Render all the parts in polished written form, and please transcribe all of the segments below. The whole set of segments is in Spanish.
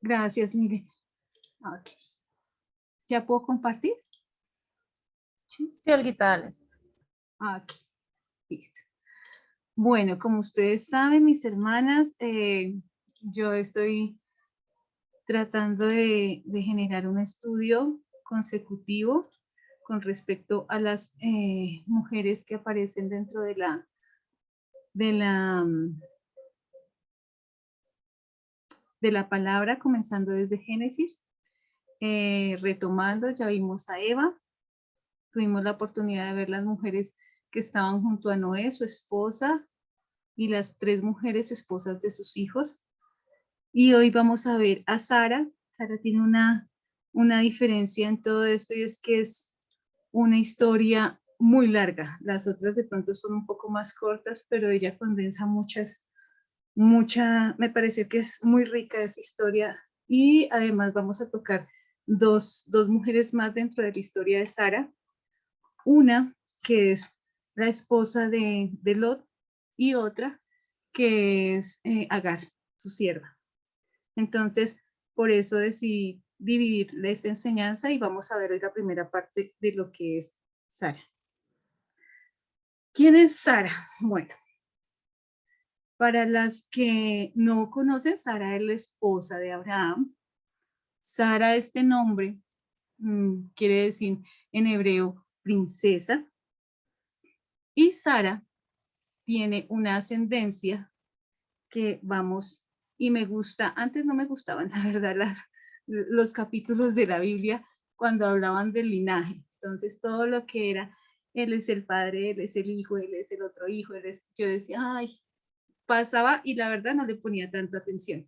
Gracias, Mire. Ok. ¿Ya puedo compartir? Sí. Sí, Olguita, dale. Ok, listo. Bueno, como ustedes saben, mis hermanas, yo estoy tratando de generar un estudio consecutivo con respecto a las mujeres que aparecen dentro de la, mm, de la palabra, comenzando desde Génesis, retomando, ya vimos a Eva, tuvimos la oportunidad de ver las mujeres que estaban junto a Noé, su esposa, y las 3 mujeres esposas de sus hijos. Y hoy vamos a ver a Sara. Sara tiene una diferencia en todo esto y es que es una historia muy larga. Las otras de pronto son un poco más cortas, pero ella condensa me pareció que es muy rica esa historia. Y además vamos a tocar dos mujeres más dentro de la historia de Sara. Una que es la esposa de Lot y otra que es Agar, su sierva. Entonces, por eso decidí dividir esta enseñanza y vamos a ver hoy la primera parte de lo que es Sara. ¿Quién es Sara? Bueno, para las que no conocen, Sara es la esposa de Abraham. Sara, este nombre, quiere decir en hebreo princesa. Y Sara tiene una ascendencia que vamos, y me gusta, antes no me gustaban, la verdad, los capítulos de la Biblia cuando hablaban del linaje. Entonces, todo lo que era, él es el padre, él es el hijo, él es el otro hijo, yo decía, ay, pasaba y la verdad no le ponía tanta atención.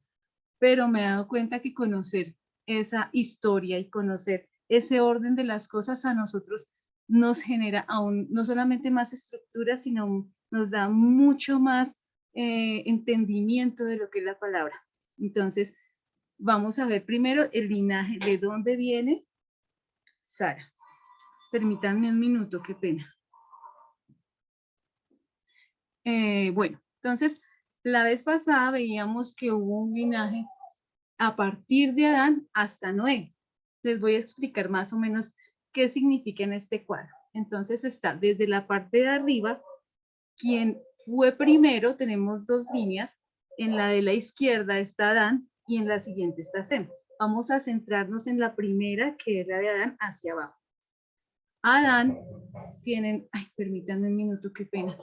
Pero me he dado cuenta que conocer esa historia y conocer ese orden de las cosas a nosotros nos genera aún no solamente más estructura, sino nos da mucho más entendimiento de lo que es la palabra. Entonces, vamos a ver primero el linaje, de dónde viene Sara. Permítanme un minuto, qué pena. Bueno, entonces, la vez pasada veíamos que hubo un linaje a partir de Adán hasta Noé. Les voy a explicar más o menos qué significa en este cuadro. Entonces está desde la parte de arriba, quien fue primero, tenemos 2 líneas, en la de la izquierda está Adán y en la siguiente está Sem. Vamos a centrarnos en la primera, que es la de Adán hacia abajo. Adán tienen, ay, permítanme un minuto, qué pena,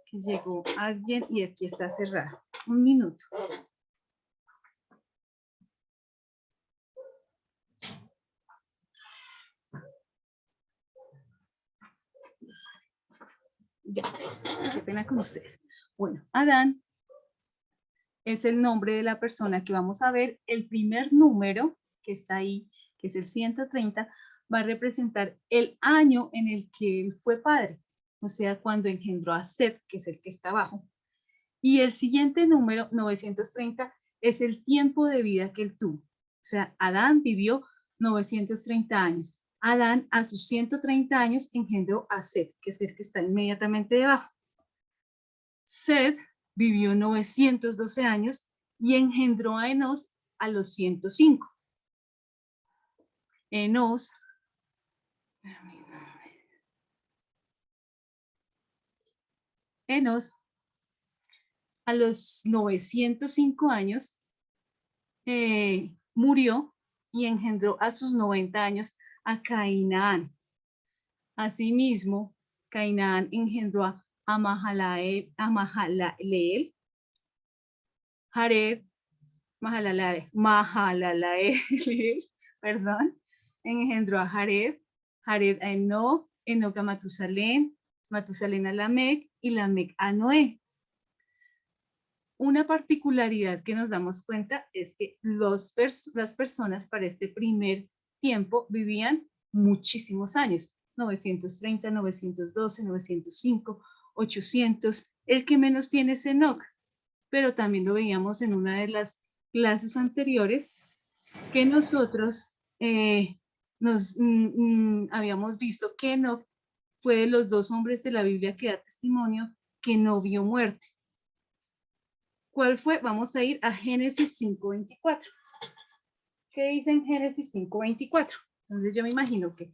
que llegó alguien y aquí está cerrado. Un minuto. Ya, qué pena con ustedes. Bueno, Adán es el nombre de la persona que vamos a ver. El primer número que está ahí, que es el 130, va a representar el año en el que él fue padre, o sea, cuando engendró a Set, que es el que está abajo. Y el siguiente número, 930, es el tiempo de vida que él tuvo. O sea, Adán vivió 930 años. Adán a sus 130 años engendró a Set, que es el que está inmediatamente debajo. Set vivió 912 años y engendró a Enos a los 105. Enos a los 905 años murió y engendró a sus 90 años a Cainán. Asimismo, Cainán engendró a Mahalaleel, Jared, Mahalaleel, perdón, engendró a Jared, Jared a Enoc, Enoc a Matusalén, Matusalén a Lamec y Lamec a Noé. Una particularidad que nos damos cuenta es que las personas para este primer tiempo vivían muchísimos años, 930, 912, 905, 800, el que menos tiene es Enoc, pero también lo veíamos en una de las clases anteriores que nosotros habíamos visto que Enoc fue de los 2 hombres de la Biblia que da testimonio que no vio muerte. ¿Cuál fue? Vamos a ir a Génesis 5:24. ¿Qué dice en Génesis 5:24? Entonces yo me imagino que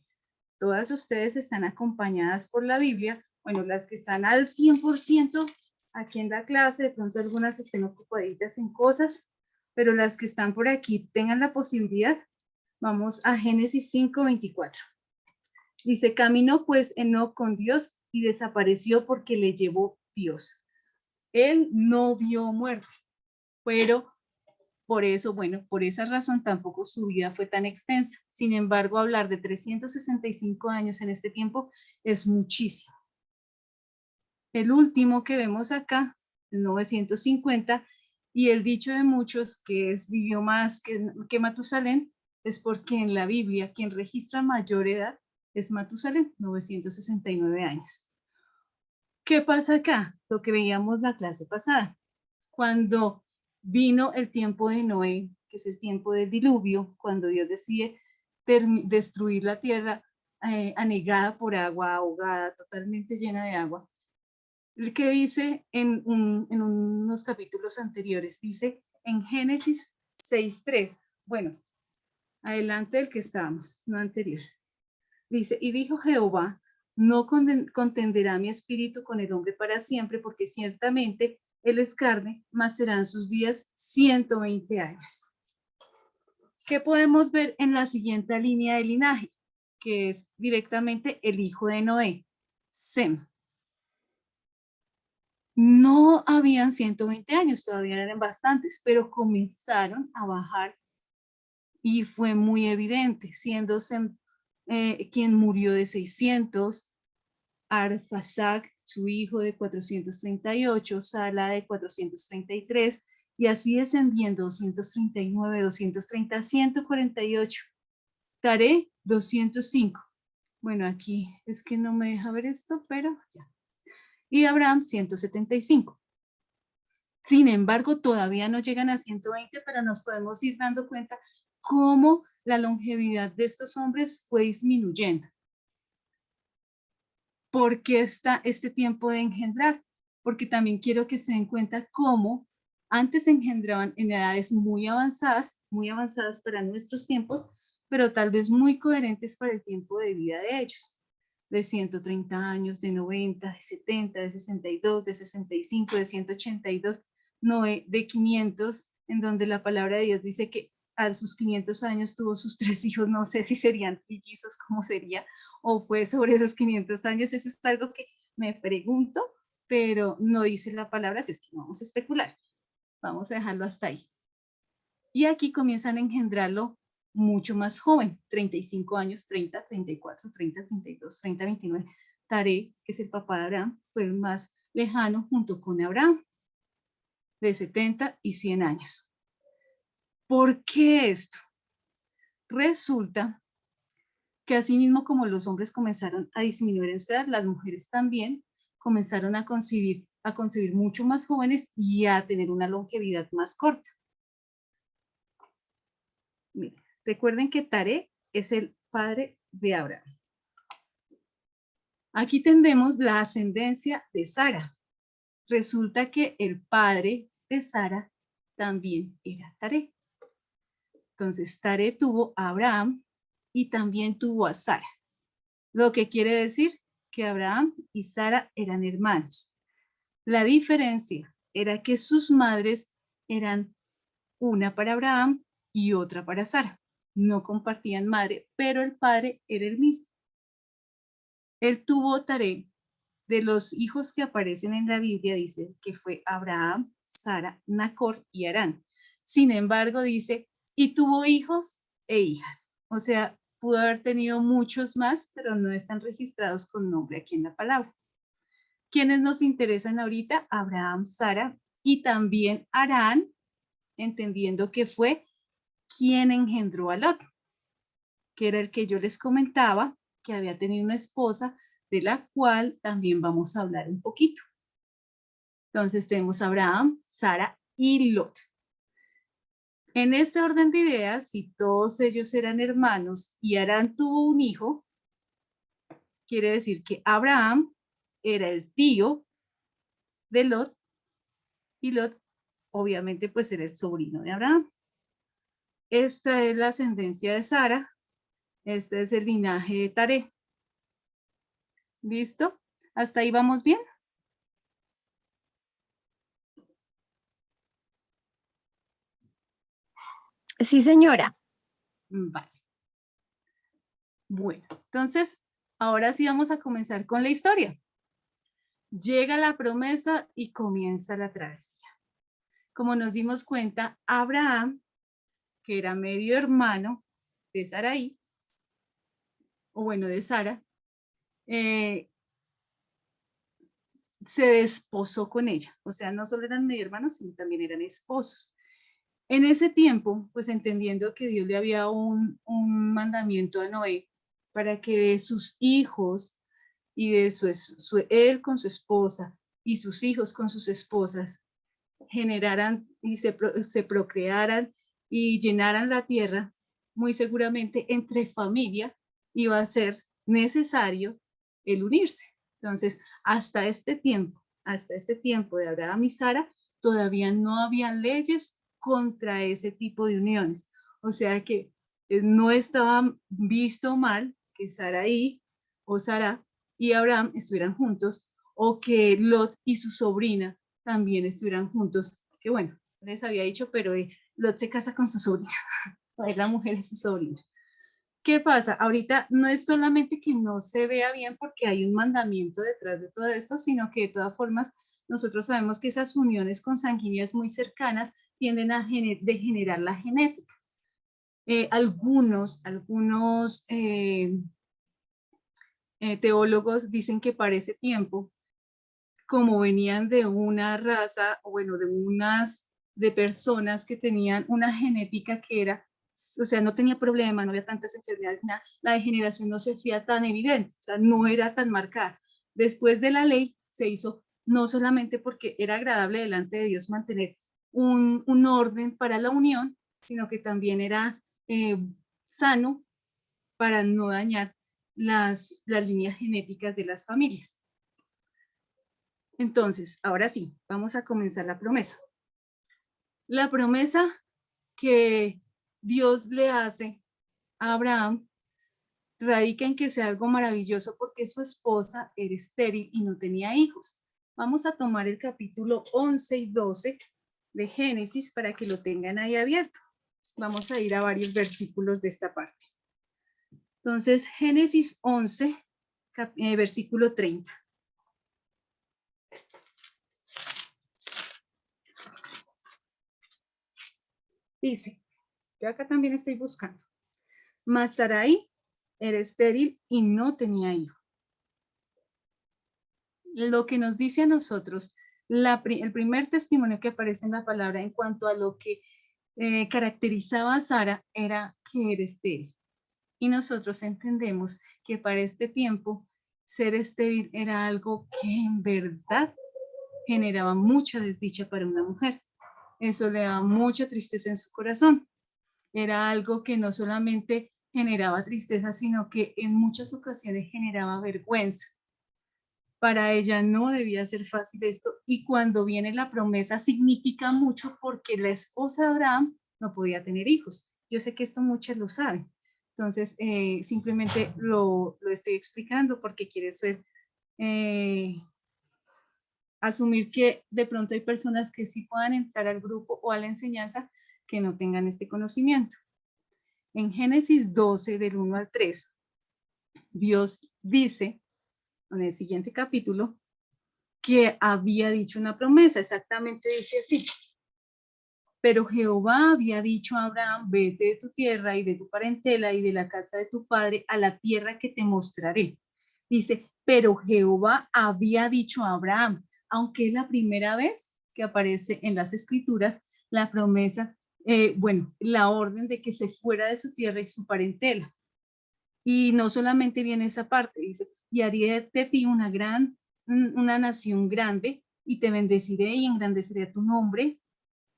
todas ustedes están acompañadas por la Biblia. Bueno, las que están al 100% aquí en la clase, de pronto algunas estén ocupaditas en cosas, pero las que están por aquí tengan la posibilidad. Vamos a Génesis 5:24. Dice, caminó pues Enoc con Dios y desapareció porque le llevó Dios. Él no vio muerte, pero por eso, bueno, por esa razón tampoco su vida fue tan extensa. Sin embargo, hablar de 365 años en este tiempo es muchísimo. El último que vemos acá, 950, y el dicho de muchos que es vivió más que Matusalén, es porque en la Biblia quien registra mayor edad es Matusalén, 969 años. ¿Qué pasa acá? Lo que veíamos la clase pasada. Cuando vino el tiempo de Noé, que es el tiempo del diluvio, cuando Dios decide destruir la tierra anegada por agua, ahogada, totalmente llena de agua, el que dice en unos capítulos anteriores, dice en Génesis 6:3, bueno, adelante del que estábamos, no anterior. Dice, y dijo Jehová, no contenderá mi espíritu con el hombre para siempre, porque ciertamente él es carne, mas serán sus días 120 años. ¿Qué podemos ver en la siguiente línea de linaje? Que es directamente el hijo de Noé, Sem. No habían 120 años, todavía eran bastantes, pero comenzaron a bajar y fue muy evidente, siendo Sem quien murió de 600, Arfaxad, su hijo, de 438, Sala de 433, y así descendiendo 239, 230, 148, Taré 205. Bueno, aquí es que no me deja ver esto, pero ya. Y Abraham 175. Sin embargo, todavía no llegan a 120, pero nos podemos ir dando cuenta cómo la longevidad de estos hombres fue disminuyendo. ¿Por qué está este tiempo de engendrar? Porque también quiero que se den cuenta cómo antes engendraban en edades muy avanzadas para nuestros tiempos, pero tal vez muy coherentes para el tiempo de vida de ellos. De 130 años, de 90, de 70, de 62, de 65, de 182, Noé de 500, en donde la palabra de Dios dice que a sus 500 años tuvo sus 3 hijos, no sé si serían trillizos, cómo sería, o fue sobre esos 500 años, eso es algo que me pregunto, pero no dice la palabra, así es que no vamos a especular, vamos a dejarlo hasta ahí. Y aquí comienzan a engendrarlo mucho más joven, 35 años, 30, 34, 30, 32, 30, 29. Taré, que es el papá de Abraham, fue el más lejano junto con Abraham, de 70 y 100 años. ¿Por qué esto? Resulta que así mismo como los hombres comenzaron a disminuir en su edad, las mujeres también comenzaron a concebir mucho más jóvenes y a tener una longevidad más corta. Miren, recuerden que Taré es el padre de Abraham. Aquí tenemos la ascendencia de Sara. Resulta que el padre de Sara también era Taré. Entonces, Taré tuvo a Abraham y también tuvo a Sara. Lo que quiere decir que Abraham y Sara eran hermanos. La diferencia era que sus madres eran una para Abraham y otra para Sara. No compartían madre, pero el padre era el mismo. Él tuvo Taré. De los hijos que aparecen en la Biblia, dice que fue Abraham, Sara, Nacor y Harán. Sin embargo, dice, y tuvo hijos e hijas. O sea, pudo haber tenido muchos más, pero no están registrados con nombre aquí en la palabra. ¿Quiénes nos interesan ahorita? Abraham, Sara y también Harán, entendiendo que fue quien engendró a Lot, que era el que yo les comentaba, que había tenido una esposa, de la cual también vamos a hablar un poquito. Entonces tenemos a Abraham, Sara y Lot. En este orden de ideas, si todos ellos eran hermanos y Harán tuvo un hijo, quiere decir que Abraham era el tío de Lot y Lot obviamente pues era el sobrino de Abraham. Esta es la ascendencia de Sara. Este es el linaje de Taré. ¿Listo? ¿Hasta ahí vamos bien? Sí, señora. Vale. Bueno, entonces, ahora sí vamos a comenzar con la historia. Llega la promesa y comienza la travesía. Como nos dimos cuenta, Abraham, que era medio hermano de Sarai, o bueno, de Sara, se desposó con ella. O sea, no solo eran medio hermanos, sino también eran esposos. En ese tiempo, pues entendiendo que Dios le había dado un mandamiento a Noé para que de sus hijos y de él con su esposa y sus hijos con sus esposas generaran y se procrearan y llenaran la tierra, muy seguramente entre familia iba a ser necesario el unirse. Entonces, hasta este tiempo de Abraham y Sara, todavía no había leyes contra ese tipo de uniones. O sea que no estaba visto mal que Sarai o Sara y Abraham estuvieran juntos, o que Lot y su sobrina también estuvieran juntos, que bueno, les había dicho, pero Lot se casa con su sobrina, la mujer es su sobrina. ¿Qué pasa? Ahorita no es solamente que no se vea bien porque hay un mandamiento detrás de todo esto, sino que de todas formas nosotros sabemos que esas uniones consanguíneas muy cercanas tienden a degenerar la genética. Algunos teólogos dicen que para ese tiempo, como venían de una raza, o bueno, de personas que tenían una genética que era, o sea, no tenía problema, no había tantas enfermedades, nada, la degeneración no se hacía tan evidente, o sea, no era tan marcada. Después de la ley se hizo no solamente porque era agradable delante de Dios mantener un orden para la unión, sino que también era sano para no dañar las líneas genéticas de las familias. Entonces, ahora sí, vamos a comenzar la promesa. La promesa que Dios le hace a Abraham radica en que sea algo maravilloso porque su esposa era estéril y no tenía hijos. Vamos a tomar el capítulo 11 y 12 de Génesis para que lo tengan ahí abierto. Vamos a ir a varios versículos de esta parte. Entonces, Génesis 11, versículo 30. Dice, yo acá también estoy buscando. Mas Sarai era estéril y no tenía hijo. Lo que nos dice a nosotros, el primer testimonio que aparece en la palabra en cuanto a lo que caracterizaba a Sara era que era estéril. Y nosotros entendemos que para este tiempo ser estéril era algo que en verdad generaba mucha desdicha para una mujer. Eso le daba mucha tristeza en su corazón. Era algo que no solamente generaba tristeza, sino que en muchas ocasiones generaba vergüenza. Para ella no debía ser fácil esto, y cuando viene la promesa significa mucho porque la esposa de Abraham no podía tener hijos. Yo sé que esto muchos lo saben, entonces simplemente lo estoy explicando porque quiere ser, asumir que de pronto hay personas que sí puedan entrar al grupo o a la enseñanza que no tengan este conocimiento. En Génesis 12, del 1 al 3, Dios dice, en el siguiente capítulo, que había dicho una promesa, exactamente dice así. Pero Jehová había dicho a Abraham, vete de tu tierra y de tu parentela y de la casa de tu padre a la tierra que te mostraré. Dice, pero Jehová había dicho a Abraham, aunque es la primera vez que aparece en las escrituras la promesa, bueno, la orden de que se fuera de su tierra y su parentela. Y no solamente viene esa parte, dice, y haré de ti una nación grande, y te bendeciré y engrandeceré tu nombre,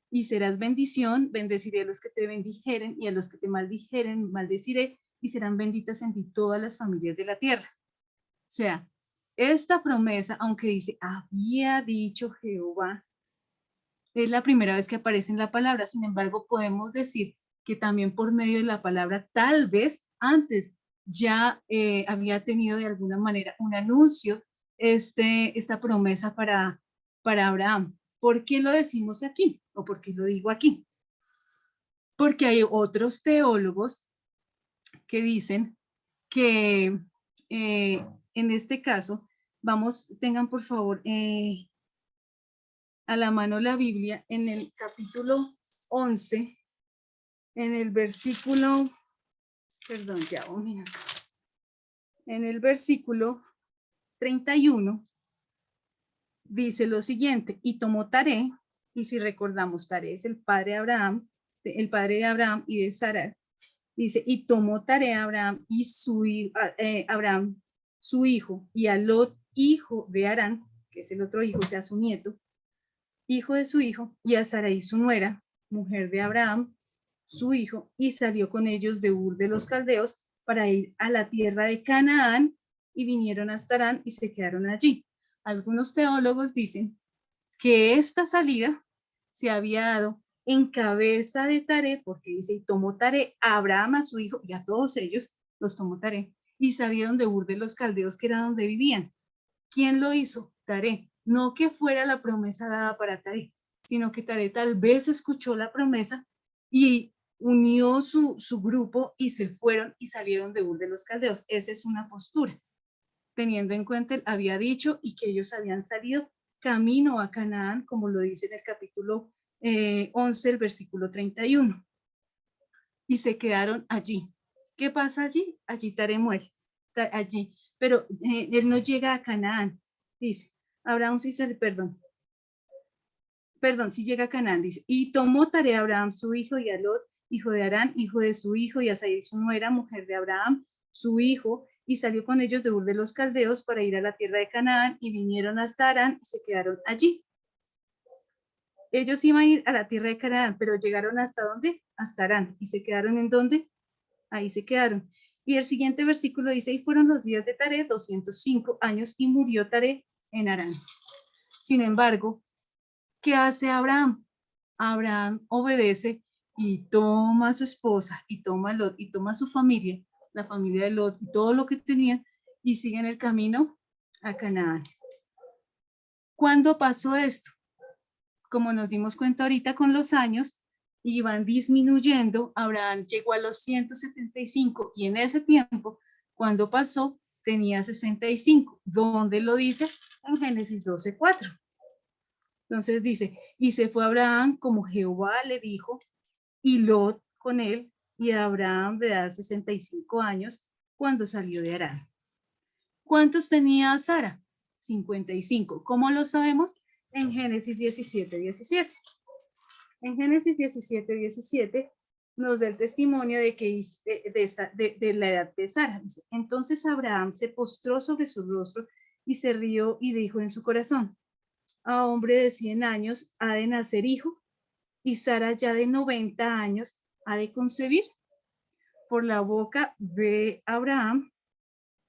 y serás bendición, bendeciré a los que te bendijeren, y a los que te maldijeren, maldeciré, y serán benditas en ti todas las familias de la tierra. O sea, esta promesa, aunque dice, había dicho Jehová, es la primera vez que aparece en la palabra. Sin embargo, podemos decir que también por medio de la palabra, tal vez antes ya había tenido de alguna manera un anuncio, esta promesa para Abraham. ¿Por qué lo decimos aquí? ¿O por qué lo digo aquí? Porque hay otros teólogos que dicen que en este caso, tengan por favor a la mano la Biblia en el capítulo 11, en el versículo, perdón, ya un minuto, en el versículo 31, dice lo siguiente: y tomó Taré, y si recordamos, Taré es el padre de Abraham y de Sara. Dice, y tomó Taré a Abraham y Abraham, su hijo, y a Lot, hijo de Harán, que es el otro hijo, o sea, su nieto, hijo de su hijo, y a Sarai, su nuera, mujer de Abraham, su hijo, y salió con ellos de Ur de los Caldeos para ir a la tierra de Canaán, y vinieron hasta Harán y se quedaron allí. Algunos teólogos dicen que esta salida se había dado en cabeza de Taré, porque dice, y tomó Taré a Abraham, a su hijo, y a todos ellos los tomó Taré, y salieron de Ur de los Caldeos, que era donde vivían. ¿Quién lo hizo? Taré. No que fuera la promesa dada para Taré, sino que Taré tal vez escuchó la promesa y unió su grupo y se fueron y salieron de Ur de los Caldeos. Esa es una postura, teniendo en cuenta, él había dicho y que ellos habían salido camino a Canaán, como lo dice en el capítulo 11, el versículo 31. Y se quedaron allí. ¿Qué pasa allí? Allí Taré muere. Allí. Pero él no llega a Canaán. Dice, Abraham sí se, perdón, sí llega a Canaán. Dice, y tomó Taré a Abraham su hijo y a Lot, hijo de Harán, hijo de su hijo, y a Sarai su nuera, mujer de Abraham, su hijo, y salió con ellos de Ur de los Caldeos para ir a la tierra de Canaán, y vinieron hasta Harán y se quedaron allí. Ellos iban a ir a la tierra de Canaán, pero llegaron ¿hasta dónde? Hasta Harán. ¿Y se quedaron en dónde? Ahí se quedaron. Y el siguiente versículo dice, y fueron los días de Taré 205 años, y murió Taré en Harán. Sin embargo, ¿qué hace Abraham? Abraham obedece y toma a su esposa, y toma a Lot, y toma a su familia, la familia de Lot, y todo lo que tenían, y siguen el camino a Canaán. ¿Cuándo pasó esto? Como nos dimos cuenta ahorita con los años, iban disminuyendo. Abraham llegó a los 175 y en ese tiempo, cuando pasó, tenía 65. ¿Dónde lo dice? En Génesis 12:4. Entonces dice, y se fue Abraham como Jehová le dijo, y Lot con él, y Abraham de edad 65 años cuando salió de Harán. ¿Cuántos tenía Sara? 55. ¿Cómo lo sabemos? En Génesis 17:17. En Génesis 17:17 nos da el testimonio de que de la edad de Sara. Dice, entonces Abraham se postró sobre su rostro y se rió y dijo en su corazón, a hombre de 100 años ha de nacer hijo, y Sara ya de 90 años ha de concebir. Por la boca de Abraham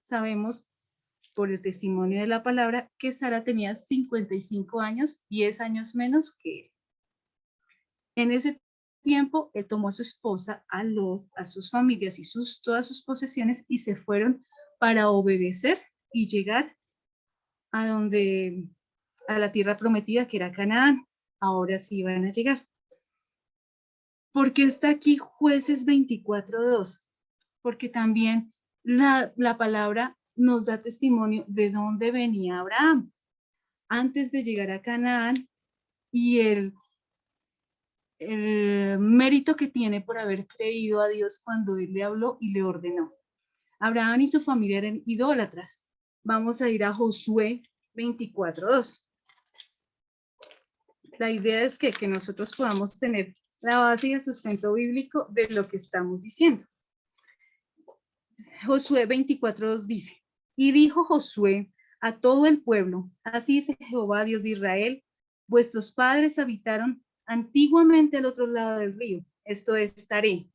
sabemos, por el testimonio de la palabra, que Sara tenía 55 años, 10 años menos que él. En ese tiempo, él tomó a su esposa, a Lot, a sus familias y todas sus posesiones, y se fueron para obedecer y llegar a la tierra prometida, que era Canaán. Ahora sí iban a llegar. ¿Por qué está aquí Jueces 24:2? Porque también la palabra nos da testimonio de dónde venía Abraham antes de llegar a Canaán, y el mérito que tiene por haber creído a Dios cuando él le habló y le ordenó. Abraham y su familia eran idólatras. Vamos a ir a Josué 24:2. La idea es que nosotros podamos tener la base y el sustento bíblico de lo que estamos diciendo. Josué 24:2 dice, y dijo Josué a todo el pueblo, así dice Jehová, Dios de Israel, vuestros padres habitaron antiguamente al otro lado del río, esto es Taré,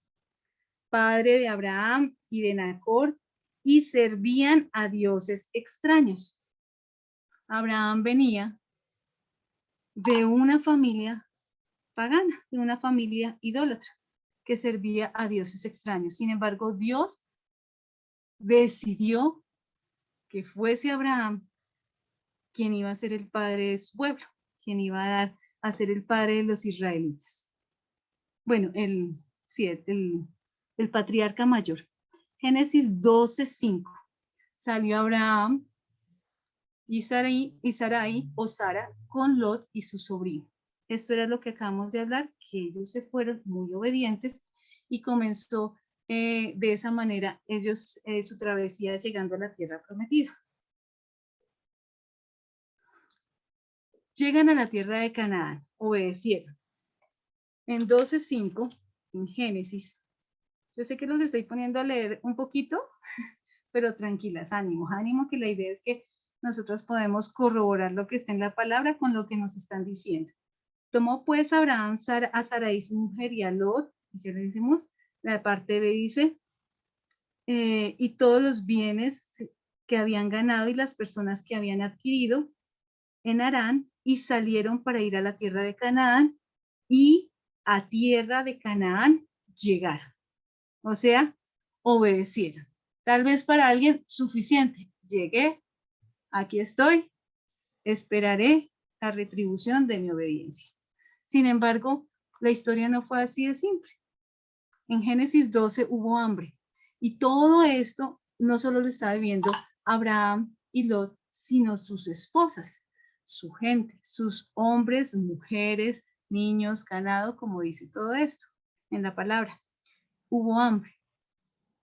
padre de Abraham y de Nacor, y servían a dioses extraños. Abraham venía de una familia pagana, de una familia idólatra, que servía a dioses extraños. Sin embargo, Dios decidió que fuese Abraham quien iba a ser el padre de su pueblo, quien iba a ser el padre de los israelitas. Bueno, el patriarca mayor. Génesis 12:5. Salió Abraham y Sarai o Sara con Lot y su sobrino. Esto era lo que acabamos de hablar, que ellos se fueron muy obedientes y comenzó de esa manera ellos su travesía llegando a la tierra prometida. Llegan a la tierra de Canaán, obedecieron. En 12:5, en Génesis, yo sé que los estoy poniendo a leer un poquito, pero tranquilas, ánimo, que la idea es que nosotros podemos corroborar lo que está en la palabra con lo que nos están diciendo. Tomó pues Abraham a Sarai su mujer y a Lot, y ya le decimos, la parte B dice, y todos los bienes que habían ganado y las personas que habían adquirido en Harán, y salieron para ir a la tierra de Canaán, y a tierra de Canaán llegaron. O sea, obedecieron. Tal vez para alguien suficiente. Llegué, aquí estoy, esperaré la retribución de mi obediencia. Sin embargo, la historia no fue así de simple. En Génesis 12 hubo hambre y todo esto no solo lo estaba viviendo Abraham y Lot, sino sus esposas, su gente, sus hombres, mujeres, niños, ganado, como dice todo esto en la palabra. Hubo hambre.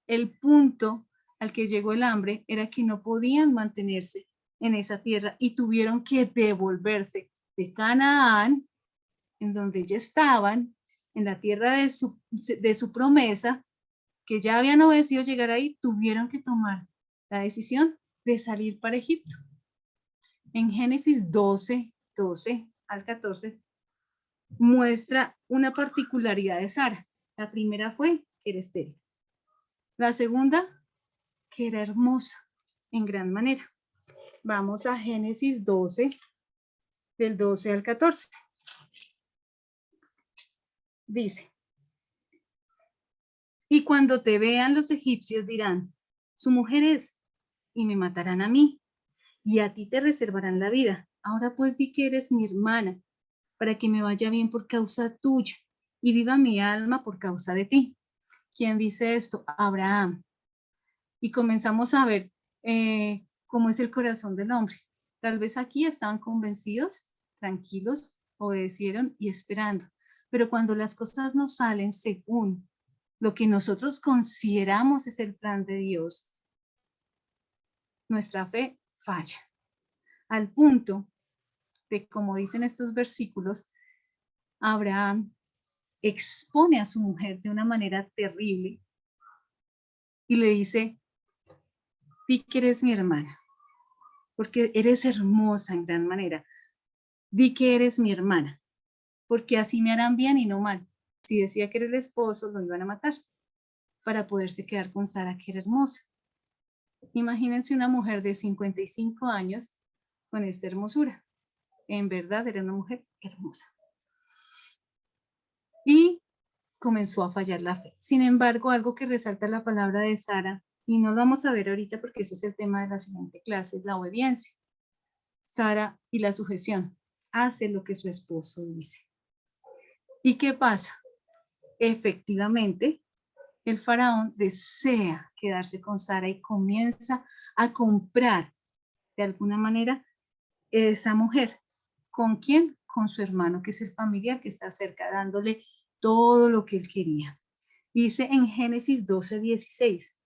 El punto al que llegó el hambre era que no podían mantenerse en esa tierra y tuvieron que devolverse de Canaán, en donde ya estaban, en la tierra de su promesa, que ya habían obedecido llegar ahí, tuvieron que tomar la decisión de salir para Egipto. En Génesis 12 al 14, muestra una particularidad de Sara. La primera fue que era estéril. La segunda, que era hermosa en gran manera. Vamos a Génesis 12, del 12 al 14. Dice, y cuando te vean los egipcios dirán, su mujer es, y me matarán a mí, y a ti te reservarán la vida. Ahora pues di que eres mi hermana, para que me vaya bien por causa tuya, y viva mi alma por causa de ti. ¿Quién dice esto? Abraham. Y comenzamos a ver cómo es el corazón del hombre. Tal vez aquí estaban convencidos, tranquilos, obedecieron y esperando. Pero cuando las cosas no salen según lo que nosotros consideramos es el plan de Dios, nuestra fe falla. Al punto de, como dicen estos versículos, Abraham expone a su mujer de una manera terrible y le dice, di que eres mi hermana, porque eres hermosa en gran manera. Di que eres mi hermana, porque así me harán bien y no mal. Si decía que era el esposo, lo iban a matar para poderse quedar con Sara, que era hermosa. Imagínense una mujer de 55 años con esta hermosura. En verdad era una mujer hermosa. Y comenzó a fallar la fe. Sin embargo, algo que resalta la palabra de Sara, y no lo vamos a ver ahorita porque ese es el tema de la siguiente clase, es la obediencia. Sara y la sujeción. Hace lo que su esposo dice. ¿Y qué pasa? Efectivamente, el faraón desea quedarse con Sara y comienza a comprar de alguna manera esa mujer. ¿Con quién? Con su hermano, que es el familiar que está cerca, dándole todo lo que él quería. Dice en Génesis 12:16,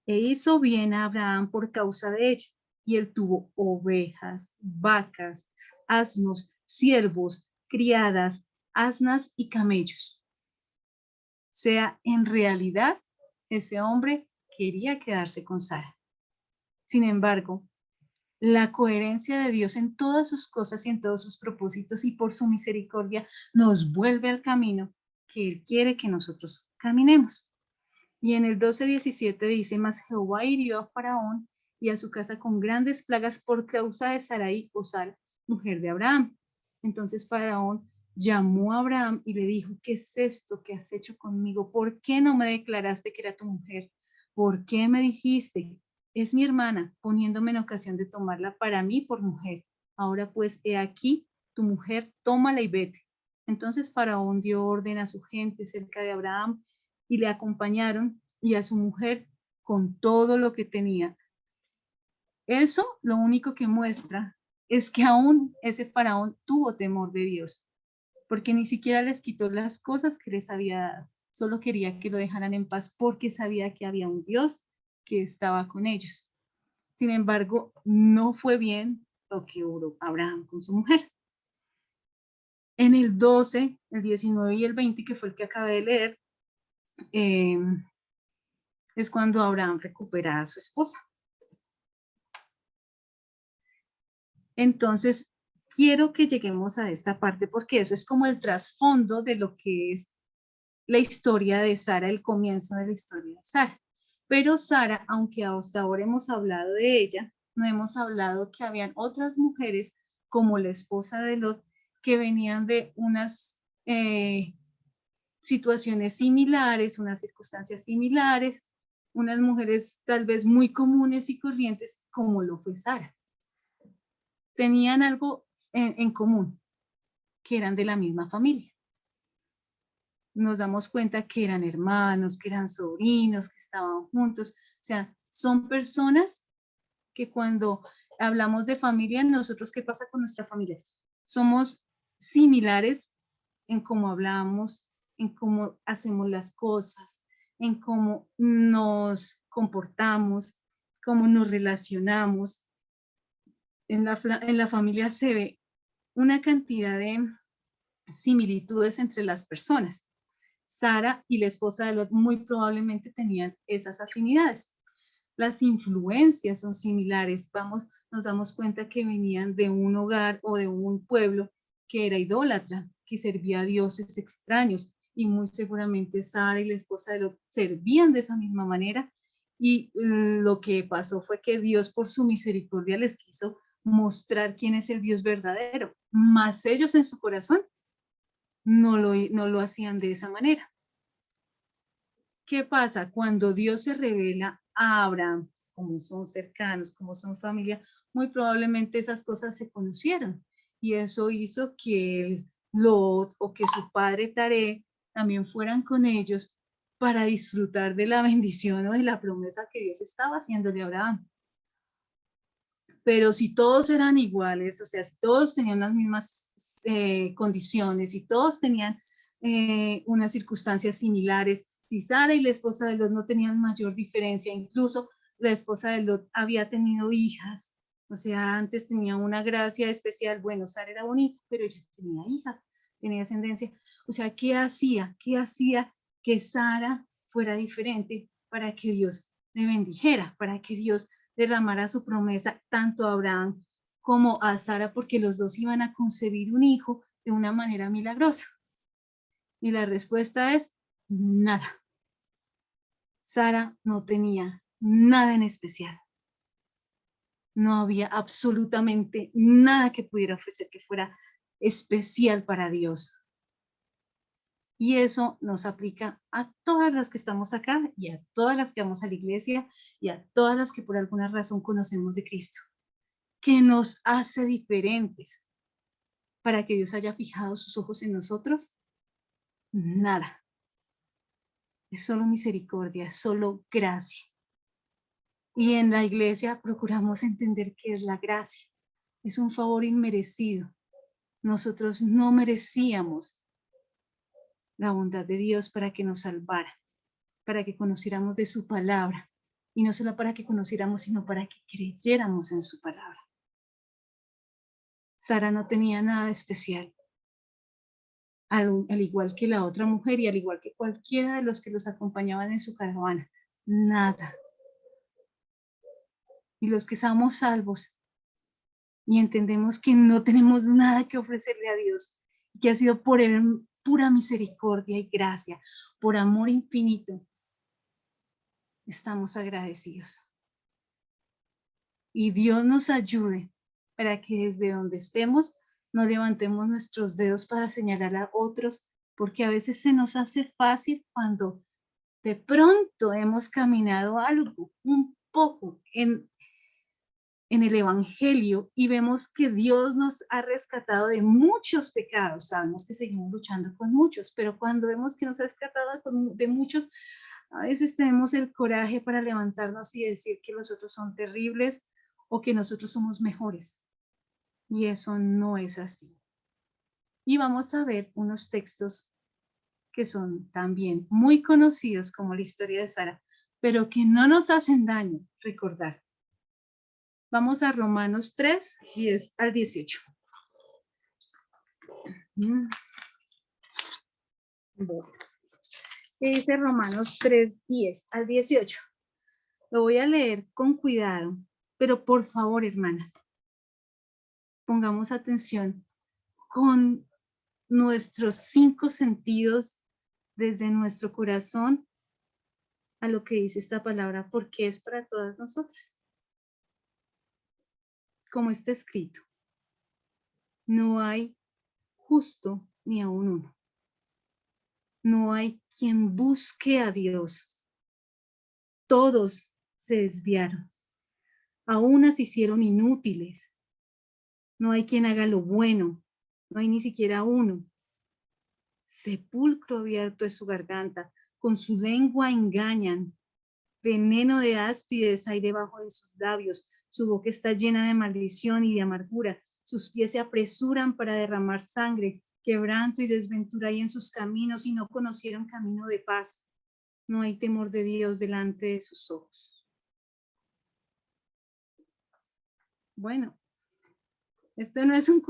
e hizo bien a Abraham por causa de ella, y él tuvo ovejas, vacas, asnos, siervos, criadas, asnas y camellos. O sea, en realidad, ese hombre quería quedarse con Sara. Sin embargo, la coherencia de Dios en todas sus cosas y en todos sus propósitos y por su misericordia nos vuelve al camino que Él quiere que nosotros caminemos. Y en el 12:17 dice, mas Jehová hirió a Faraón y a su casa con grandes plagas por causa de Sarai o Sara, mujer de Abraham. Entonces Faraón llamó a Abraham y le dijo, ¿qué es esto que has hecho conmigo? ¿Por qué no me declaraste que era tu mujer? ¿Por qué me dijiste, es mi hermana, poniéndome en ocasión de tomarla para mí por mujer? Ahora pues, he aquí, tu mujer, tómala y vete. Entonces Faraón dio orden a su gente cerca de Abraham y le acompañaron, y a su mujer con todo lo que tenía. Eso lo único que muestra es que aún ese Faraón tuvo temor de Dios, porque ni siquiera les quitó las cosas que les había dado. Solo quería que lo dejaran en paz porque sabía que había un Dios que estaba con ellos. Sin embargo, no fue bien lo que obró Abraham con su mujer. En el 12, el 19 y el 20, que fue el que acabé de leer, es cuando Abraham recupera a su esposa. Entonces, quiero que lleguemos a esta parte porque eso es como el trasfondo de lo que es la historia de Sara, el comienzo de la historia de Sara. Pero Sara, aunque hasta ahora hemos hablado de ella, no hemos hablado que habían otras mujeres como la esposa de Lot que venían de unas situaciones similares, unas circunstancias similares, unas mujeres tal vez muy comunes y corrientes como lo fue Sara. Tenían algo en común, que eran de la misma familia. Nos damos cuenta que eran hermanos, que eran sobrinos, que estaban juntos. O sea, son personas que cuando hablamos de familia, nosotros, ¿qué pasa con nuestra familia? Somos similares en cómo hablamos, en cómo hacemos las cosas, en cómo nos comportamos, cómo nos relacionamos. En la familia se ve una cantidad de similitudes entre las personas. Sara y la esposa de Lot muy probablemente tenían esas afinidades. Las influencias son similares. Nos damos cuenta que venían de un hogar o de un pueblo que era idólatra, que servía a dioses extraños, y muy seguramente Sara y la esposa de Lot servían de esa misma manera, y lo que pasó fue que Dios por su misericordia les quiso mostrar quién es el Dios verdadero, mas ellos en su corazón no lo hacían de esa manera. ¿Qué pasa? Cuando Dios se revela a Abraham, como son cercanos, como son familia, muy probablemente esas cosas se conocieron, y eso hizo que Lot o que su padre Taré también fueran con ellos para disfrutar de la bendición o de la promesa que Dios estaba haciendo de Abraham. Pero si todos eran iguales, o sea, si todos tenían las mismas condiciones, y todos tenían unas circunstancias similares, si Sara y la esposa de Lot no tenían mayor diferencia, incluso la esposa de Lot había tenido hijas, o sea, antes tenía una gracia especial. Bueno, Sara era bonita, pero ella tenía hijas, tenía ascendencia. O sea, ¿qué hacía? ¿Qué hacía que Sara fuera diferente para que Dios le bendijera, para que Dios derramara su promesa tanto a Abraham como a Sara, porque los dos iban a concebir un hijo de una manera milagrosa? Y la respuesta es nada. Sara no tenía nada en especial. No había absolutamente nada que pudiera ofrecer que fuera especial para Dios. Y eso nos aplica a todas las que estamos acá, y a todas las que vamos a la iglesia, y a todas las que por alguna razón conocemos de Cristo. ¿Qué nos hace diferentes para que Dios haya fijado sus ojos en nosotros? Nada. Es solo misericordia, es solo gracia. Y en la iglesia procuramos entender qué es la gracia. Es un favor inmerecido. Nosotros no merecíamos la bondad de Dios para que nos salvara, para que conociéramos de su palabra, y no solo para que conociéramos, sino para que creyéramos en su palabra. Sara no tenía nada especial, al igual que la otra mujer y al igual que cualquiera de los que los acompañaban en su caravana. Nada. Y los que somos salvos y entendemos que no tenemos nada que ofrecerle a Dios, que ha sido por él pura misericordia y gracia, por amor infinito, estamos agradecidos. Y Dios nos ayude para que desde donde estemos no levantemos nuestros dedos para señalar a otros, porque a veces se nos hace fácil cuando de pronto hemos caminado algo, un poco en el Evangelio y vemos que Dios nos ha rescatado de muchos pecados. Sabemos que seguimos luchando con muchos, pero cuando vemos que nos ha rescatado de muchos, a veces tenemos el coraje para levantarnos y decir que los otros son terribles o que nosotros somos mejores. Y eso no es así. Y vamos a ver unos textos que son también muy conocidos como la historia de Sara, pero que no nos hacen daño recordar. Vamos a Romanos 3, 10 al 18. ¿Qué dice Romanos 3, 10 al 18? Lo voy a leer con cuidado, pero por favor, hermanas, pongamos atención con nuestros 5 sentidos desde nuestro corazón a lo que dice esta palabra, porque es para todas nosotras. Como está escrito, no hay justo ni aun uno. No hay quien busque a Dios. Todos se desviaron. A unas se hicieron inútiles. No hay quien haga lo bueno. No hay ni siquiera uno. Sepulcro abierto es su garganta. Con su lengua engañan. Veneno de áspides hay debajo de sus labios. Su boca está llena de maldición y de amargura. Sus pies se apresuran para derramar sangre. Quebranto y desventura hay en sus caminos y no conocieron camino de paz. No hay temor de Dios delante de sus ojos. Bueno, esto no es un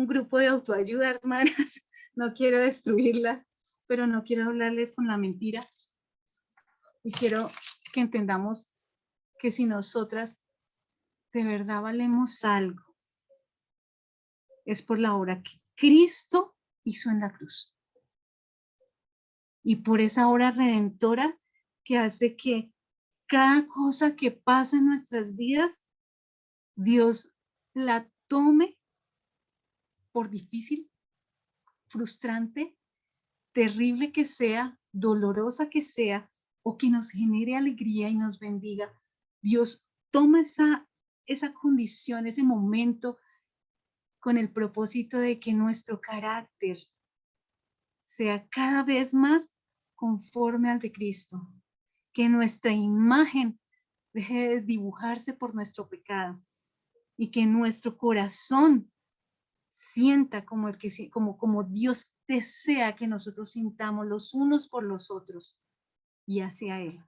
grupo de autoayuda, hermanas. No quiero destruirla, pero no quiero hablarles con la mentira. Y quiero que entendamos que si nosotras de verdad valemos algo, es por la obra que Cristo hizo en la cruz. Y por esa obra redentora que hace que cada cosa que pasa en nuestras vidas, Dios la tome por difícil, frustrante, terrible que sea, dolorosa que sea, o que nos genere alegría y nos bendiga. Dios toma esa condición, ese momento, con el propósito de que nuestro carácter sea cada vez más conforme al de Cristo, que nuestra imagen deje de desdibujarse por nuestro pecado y que nuestro corazón sienta como Dios desea que nosotros sintamos los unos por los otros y hacia Él.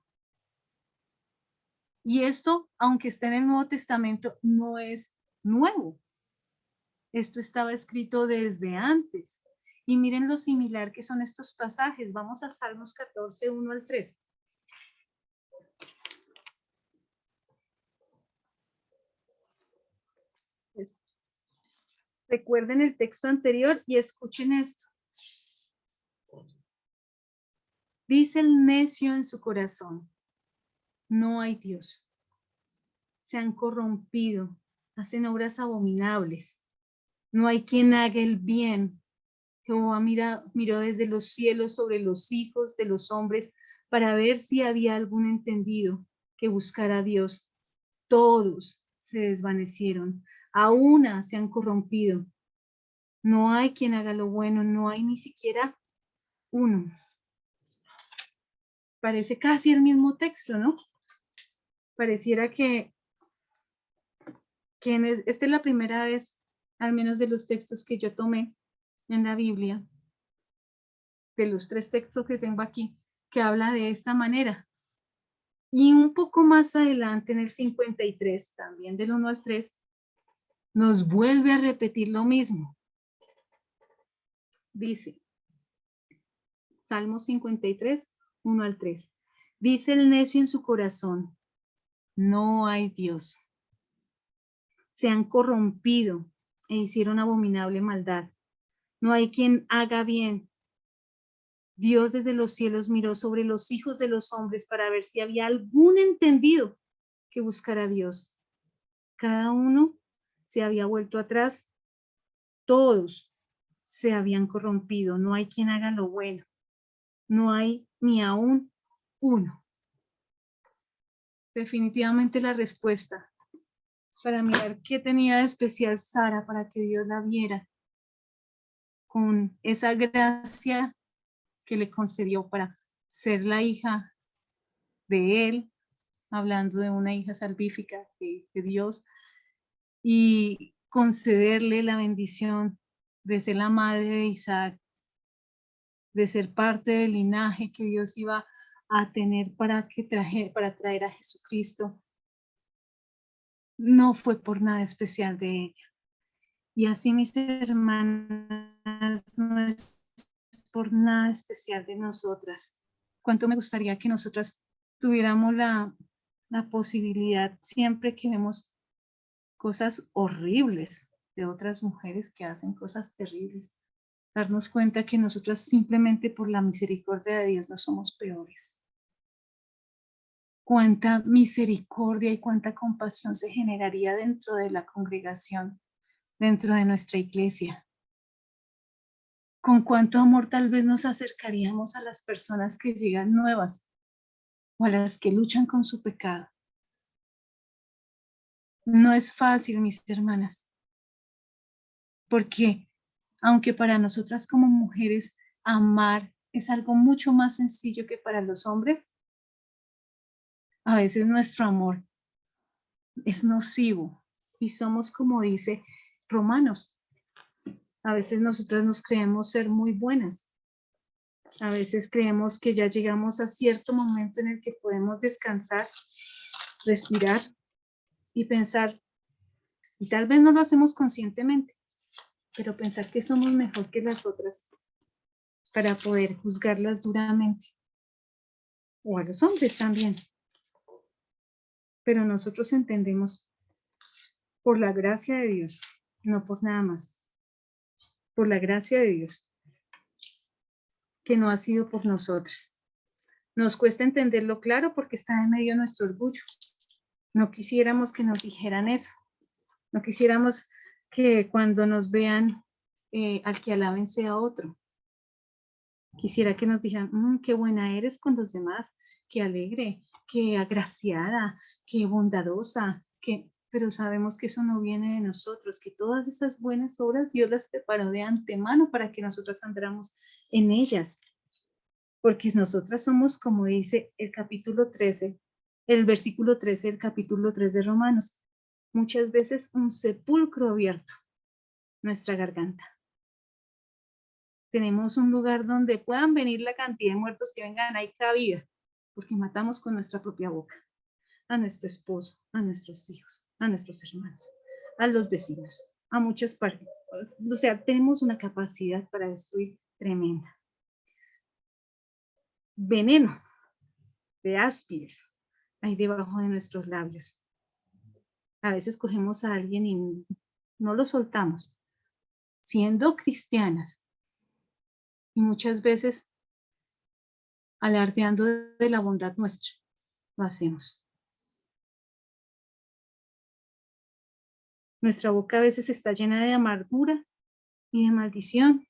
Y esto, aunque está en el Nuevo Testamento, no es nuevo. Esto estaba escrito desde antes. Y miren lo similar que son estos pasajes. Vamos a Salmos 14, 1 al 3. Recuerden el texto anterior y escuchen esto. Dice el necio en su corazón, no hay Dios. Se han corrompido, hacen obras abominables. No hay quien haga el bien. Jehová miró desde los cielos sobre los hijos de los hombres para ver si había algún entendido que buscara a Dios. Todos se desvanecieron, a una se han corrompido. No hay quien haga lo bueno, no hay ni siquiera uno. Parece casi el mismo texto, ¿no? Pareciera que esta es la primera vez, al menos de los textos que yo tomé en la Biblia, de los 3 textos que tengo aquí, que habla de esta manera. Y un poco más adelante, en el 53, también del 1 al 3, nos vuelve a repetir lo mismo. Dice, Salmo 53, 1 al 3. Dice el necio en su corazón, no hay Dios. Se han corrompido e hicieron abominable maldad. No hay quien haga bien. Dios desde los cielos miró sobre los hijos de los hombres para ver si había algún entendido que buscara a Dios. Cada uno se había vuelto atrás todos se habían corrompido, no hay quien haga lo bueno, no hay ni aún uno. Definitivamente la respuesta para mirar qué tenía de especial Sara para que Dios la viera con esa gracia que le concedió para ser la hija de él, hablando de una hija salvífica de Dios, y concederle la bendición de ser la madre de Isaac, de ser parte del linaje que Dios iba a tener para traer a Jesucristo, no fue por nada especial de ella. Y así, mis hermanas, no es por nada especial de nosotras. Cuánto me gustaría que nosotras tuviéramos la posibilidad, siempre que vemos cosas horribles de otras mujeres que hacen cosas terribles, darnos cuenta que nosotras simplemente por la misericordia de Dios no somos peores. Cuánta misericordia y cuánta compasión se generaría dentro de la congregación, dentro de nuestra iglesia. Con cuánto amor tal vez nos acercaríamos a las personas que llegan nuevas o a las que luchan con su pecado. No es fácil, mis hermanas, porque aunque para nosotras como mujeres amar es algo mucho más sencillo que para los hombres, a veces nuestro amor es nocivo y somos, como dice Romanos, a veces nosotras nos creemos ser muy buenas. A veces creemos que ya llegamos a cierto momento en el que podemos descansar, respirar y pensar, y tal vez no lo hacemos conscientemente, pero pensar que somos mejor que las otras para poder juzgarlas duramente. O a los hombres también. Pero nosotros entendemos por la gracia de Dios, no por nada más. Por la gracia de Dios, que no ha sido por nosotras. Nos cuesta entenderlo claro porque está en medio de nuestro orgullo. No quisiéramos que nos dijeran eso. No quisiéramos que cuando nos vean al que alaben sea otro. Quisiera que nos dijeran, qué buena eres con los demás, qué alegre, qué agraciada, qué bondadosa, pero sabemos que eso no viene de nosotros, que todas esas buenas obras Dios las preparó de antemano para que nosotras andáramos en ellas. Porque nosotras somos, como dice el capítulo 13, el versículo 13 del capítulo 3 de Romanos, muchas veces un sepulcro abierto, nuestra garganta. Tenemos un lugar donde puedan venir la cantidad de muertos que vengan, hay cabida, porque matamos con nuestra propia boca a nuestro esposo, a nuestros hijos, a nuestros hermanos, a los vecinos, a muchas partes. O sea, tenemos una capacidad para destruir tremenda. Veneno de áspides hay debajo de nuestros labios. A veces cogemos a alguien y no lo soltamos, siendo cristianas, y muchas veces alardeando de la bondad nuestra, lo hacemos. Nuestra boca a veces está llena de amargura y de maldición.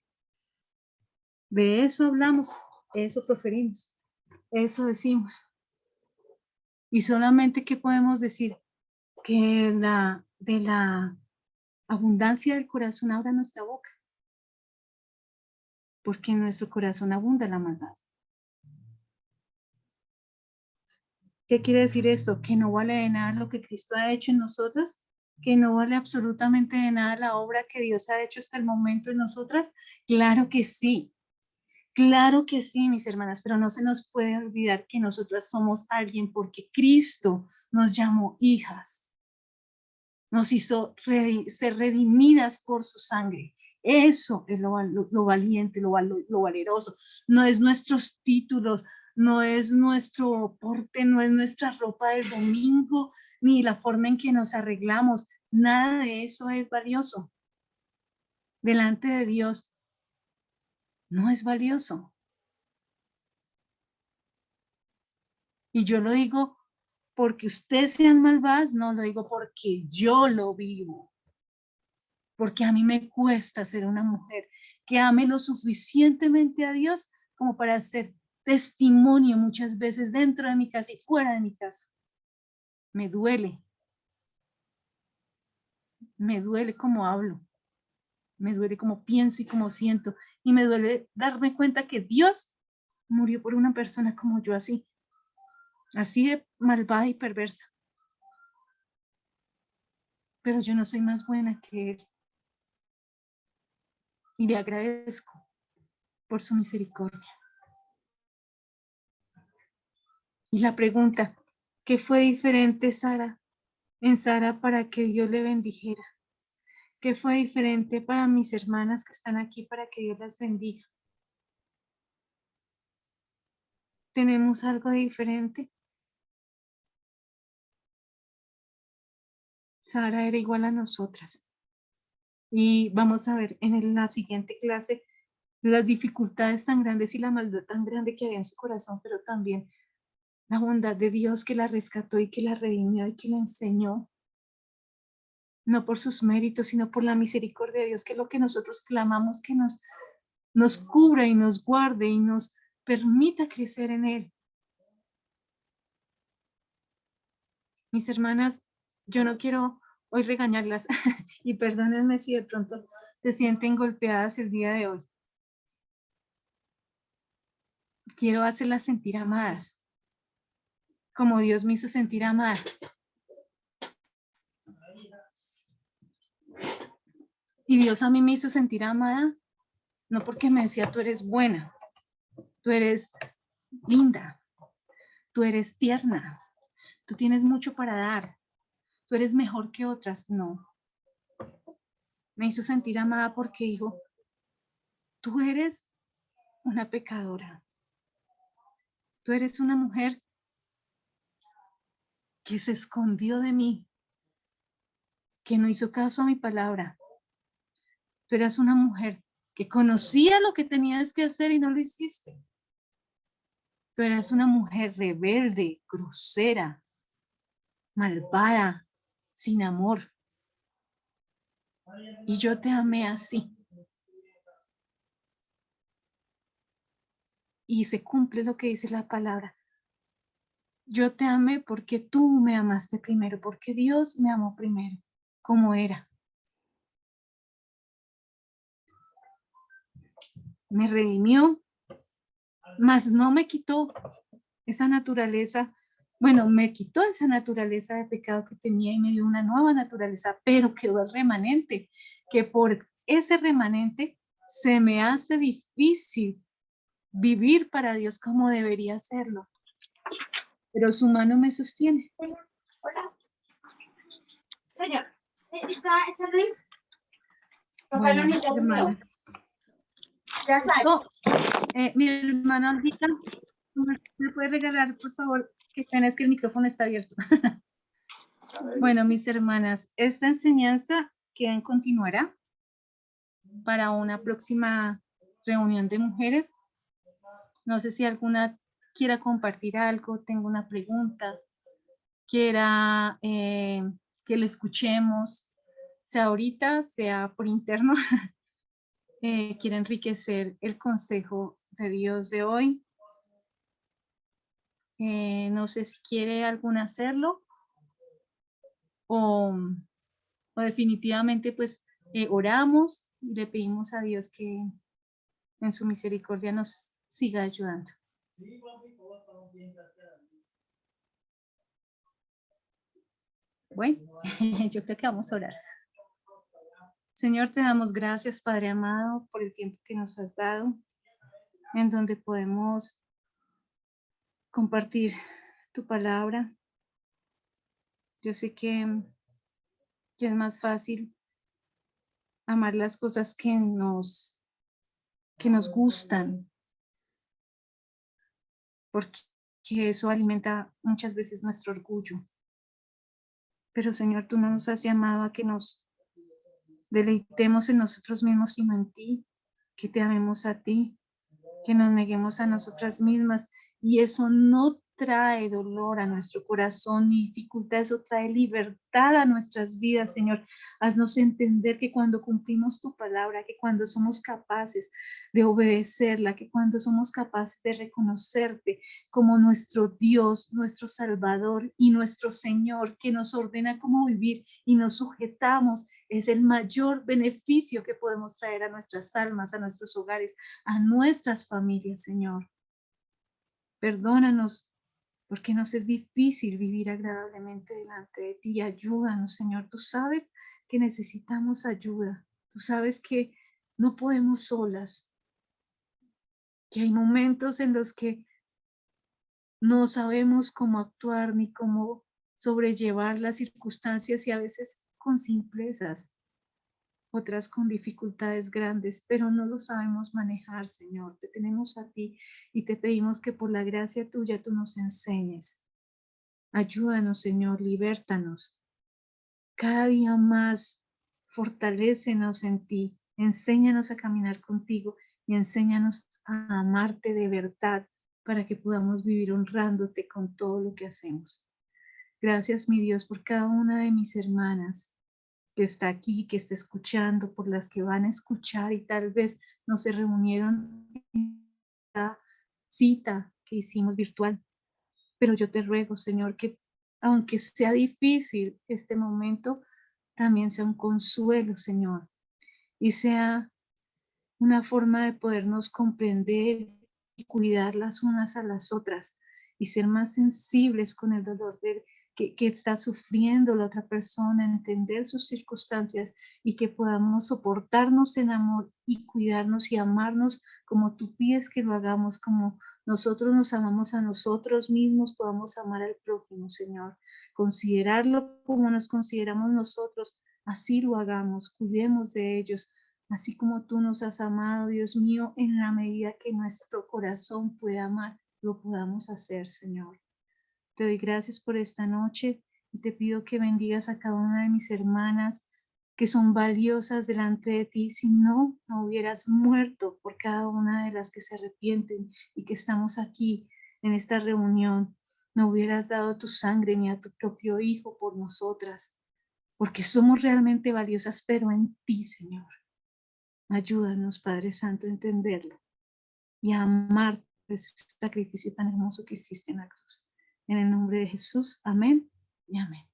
De eso hablamos, eso proferimos, eso decimos. Y solamente, ¿qué podemos decir? Que de la abundancia del corazón abra nuestra boca, porque en nuestro corazón abunda la maldad. ¿Qué quiere decir esto? Que no vale de nada lo que Cristo ha hecho en nosotras, que no vale absolutamente de nada la obra que Dios ha hecho hasta el momento en nosotras. Claro que sí, mis hermanas, pero no se nos puede olvidar que nosotras somos alguien porque Cristo nos llamó hijas, nos hizo ser redimidas por su sangre. Eso es lo valiente, lo valeroso. No es nuestros títulos, no es nuestro porte, no es nuestra ropa del domingo, ni la forma en que nos arreglamos. Nada de eso es valioso. Delante de Dios no es valioso. Y yo lo digo porque ustedes sean malvadas, no lo digo porque yo lo vivo. porque a mí me cuesta ser una mujer que ame lo suficientemente a Dios como para ser testimonio muchas veces dentro de mi casa y fuera de mi casa. Me duele cómo hablo, me duele cómo pienso y cómo siento, y me duele darme cuenta que Dios murió por una persona como yo, así de malvada y perversa. Pero yo no soy más buena que Él. Y le agradezco por su misericordia. Y la pregunta, ¿qué fue diferente en Sara para que Dios le bendijera? ¿Qué fue diferente para mis hermanas que están aquí para que Dios las bendiga? ¿Tenemos algo diferente? Sara era igual a nosotras. Y vamos a ver en la siguiente clase las dificultades tan grandes y la maldad tan grande que había en su corazón, pero también la bondad de Dios que la rescató y que la redimió y que la enseñó, no por sus méritos, sino por la misericordia de Dios, que es lo que nosotros clamamos, que nos cubra y nos guarde y nos permita crecer en Él. Mis hermanas, yo no quiero hoy regañarlas y perdónenme si de pronto se sienten golpeadas el día de hoy. Quiero hacerlas sentir amadas, como Dios me hizo sentir amada. Y Dios a mí me hizo sentir amada, no porque me decía, tú eres buena, tú eres linda, tú eres tierna, tú tienes mucho para dar, tú eres mejor que otras. No, me hizo sentir amada porque dijo, tú eres una pecadora, tú eres una mujer que se escondió de mí, que no hizo caso a mi palabra. Tú eras una mujer que conocía lo que tenías que hacer y no lo hiciste. Tú eras una mujer rebelde, grosera, malvada, sin amor. Y yo te amé así. Y se cumple lo que dice la palabra. Yo te amé porque tú me amaste primero, porque Dios me amó primero, como era. Me redimió, mas no me quitó esa naturaleza. Bueno, me quitó esa naturaleza de pecado que tenía y me dio una nueva naturaleza, pero quedó el remanente, que por ese remanente se me hace difícil vivir para Dios como debería hacerlo. Pero su mano me sostiene. Hola. Señor, ¿está Luis? Bueno, hermana. Ya sabe. Oh, mi hermana Olguita, ¿me puede regalar, por favor? Qué pena, es que el micrófono está abierto. Bueno, mis hermanas, esta enseñanza continuará para una próxima reunión de mujeres. No sé si alguna quiera compartir algo, tengo una pregunta, quiera que le escuchemos, sea ahorita, sea por interno, quiere enriquecer el consejo de Dios de hoy. No sé si quiere alguna hacerlo o definitivamente pues oramos y le pedimos a Dios que en su misericordia nos siga ayudando. Bueno, yo creo que vamos a orar. Señor, te damos gracias, Padre amado, por el tiempo que nos has dado, en donde podemos compartir tu palabra. Yo sé que es más fácil amar las cosas que nos gustan, porque eso alimenta muchas veces nuestro orgullo. Pero Señor, tú no nos has llamado a que nos deleitemos en nosotros mismos, sino en ti, que te amemos a ti, que nos neguemos a nosotras mismas Y eso no trae dolor a nuestro corazón ni dificultad, eso trae libertad a nuestras vidas, Señor. Haznos entender que cuando cumplimos tu palabra, que cuando somos capaces de obedecerla, que cuando somos capaces de reconocerte como nuestro Dios, nuestro Salvador y nuestro Señor, que nos ordena cómo vivir y nos sujetamos, es el mayor beneficio que podemos traer a nuestras almas, a nuestros hogares, a nuestras familias, Señor. Perdónanos porque nos es difícil vivir agradablemente delante de ti. Ayúdanos, Señor. Tú sabes que necesitamos ayuda. Tú sabes que no podemos solas, que hay momentos en los que no sabemos cómo actuar ni cómo sobrellevar las circunstancias y a veces con simplezas, otras con dificultades grandes, pero no lo sabemos manejar, Señor. Te tenemos a ti y te pedimos que por la gracia tuya tú nos enseñes. Ayúdanos, Señor, libértanos. Cada día más, fortalécenos en ti. Enséñanos a caminar contigo y enséñanos a amarte de verdad para que podamos vivir honrándote con todo lo que hacemos. Gracias, mi Dios, por cada una de mis hermanas que está aquí, que está escuchando, por las que van a escuchar y tal vez no se reunieron en la cita que hicimos virtual. Pero yo te ruego, Señor, que aunque sea difícil este momento, también sea un consuelo, Señor, y sea una forma de podernos comprender y cuidar las unas a las otras y ser más sensibles con el dolor que está sufriendo la otra persona, entender sus circunstancias y que podamos soportarnos en amor y cuidarnos y amarnos como tú pides que lo hagamos, como nosotros nos amamos a nosotros mismos, podamos amar al prójimo, Señor. Considerarlo como nos consideramos nosotros, así lo hagamos, cuidemos de ellos, así como tú nos has amado, Dios mío, en la medida que nuestro corazón pueda amar, lo podamos hacer, Señor. Te doy gracias por esta noche y te pido que bendigas a cada una de mis hermanas que son valiosas delante de ti. Si no, no hubieras muerto por cada una de las que se arrepienten y que estamos aquí en esta reunión. No hubieras dado tu sangre ni a tu propio Hijo por nosotras, porque somos realmente valiosas, pero en ti, Señor. Ayúdanos, Padre Santo, a entenderlo y a amar ese sacrificio tan hermoso que hiciste en la cruz. En el nombre de Jesús, amén y amén.